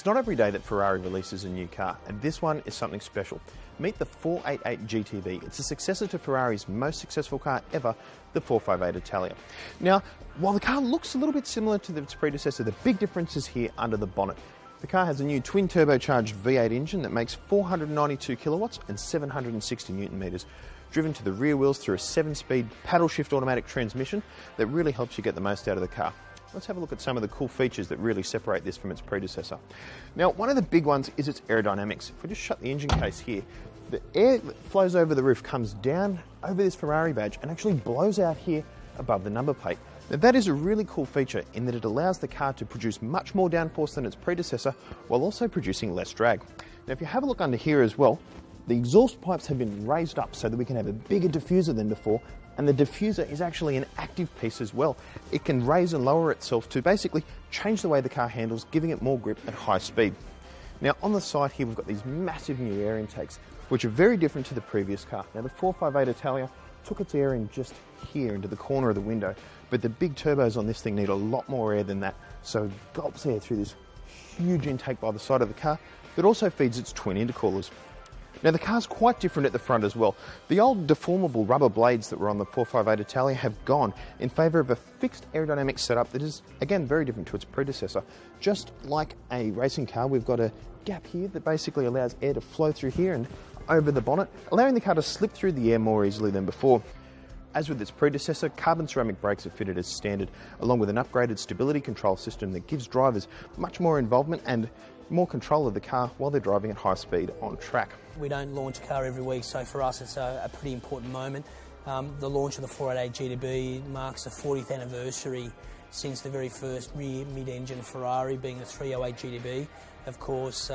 It's not every day that Ferrari releases a new car, and this one is something special. Meet the 488 GTB. It's a successor to Ferrari's most successful car ever, the 458 Italia. Now, while the car looks a little bit similar to its predecessor, the big difference is here under the bonnet. The car has a new twin turbocharged V8 engine that makes 492 kilowatts and 760 newton meters, driven to the rear wheels through a 7-speed paddle shift automatic transmission that really helps you get the most out of the car. Let's have a look at some of the cool features that really separate this from its predecessor. Now, one of the big ones is its aerodynamics. If we just shut the engine case here, the air that flows over the roof comes down over this Ferrari badge and actually blows out here above the number plate. Now, that is a really cool feature in that it allows the car to produce much more downforce than its predecessor while also producing less drag. Now, if you have a look under here as well, the exhaust pipes have been raised up so that we can have a bigger diffuser than before, and the diffuser is actually an active piece as well. It can raise and lower itself to basically change the way the car handles, giving it more grip at high speed. Now, on the side here, we've got these massive new air intakes, which are very different to the previous car. Now, the 458 Italia took its air in just here into the corner of the window, but the big turbos on this thing need a lot more air than that, so it gulps air through this huge intake by the side of the car that also feeds its twin intercoolers. Now, the car's quite different at the front as well. The old deformable rubber blades that were on the 458 Italia have gone in favour of a fixed aerodynamic setup that is, again, very different to its predecessor. Just like a racing car, we've got a gap here that basically allows air to flow through here and over the bonnet, allowing the car to slip through the air more easily than before. As with its predecessor, carbon ceramic brakes are fitted as standard, along with an upgraded stability control system that gives drivers much more involvement and more control of the car while they're driving at high speed on track. We don't launch a car every week, so for us it's a pretty important moment. The launch of the 488 GTB marks the 40th anniversary since the very first rear mid-engine Ferrari, being the 308 GTB. Of course,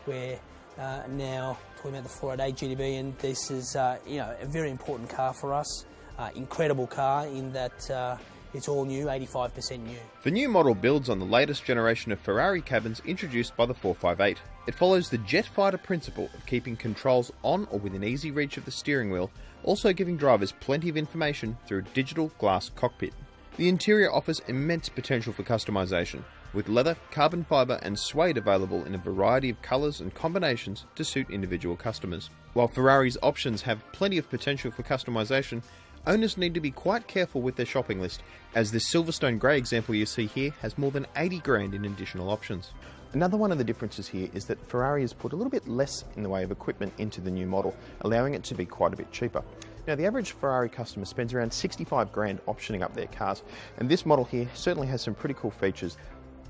we're now talking about the 488 GTB, and this is a very important car for us. Incredible car in that it's all new, 85% new. The new model builds on the latest generation of Ferrari cabins introduced by the 458. It follows the jet fighter principle of keeping controls on or within easy reach of the steering wheel, also giving drivers plenty of information through a digital glass cockpit. The interior offers immense potential for customization, with leather, carbon fibre and suede available in a variety of colours and combinations to suit individual customers. While Ferrari's options have plenty of potential for customization, owners need to be quite careful with their shopping list, as this Silverstone Grey example you see here has more than 80 grand in additional options. Another one of the differences here is that Ferrari has put a little bit less in the way of equipment into the new model, allowing it to be quite a bit cheaper. Now, the average Ferrari customer spends around 65 grand optioning up their cars, and this model here certainly has some pretty cool features.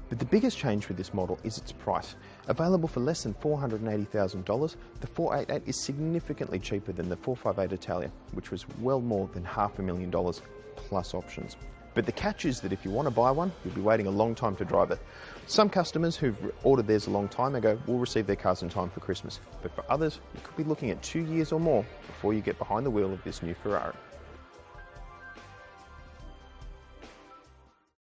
But the biggest change with this model is its price. Available for less than $480,000, the 488 is significantly cheaper than the 458 Italia, which was well more than $500,000 plus options. But the catch is that if you want to buy one, you'll be waiting a long time to drive it. Some customers who've ordered theirs a long time ago will receive their cars in time for Christmas. But for others, you could be looking at 2 years or more before you get behind the wheel of this new Ferrari.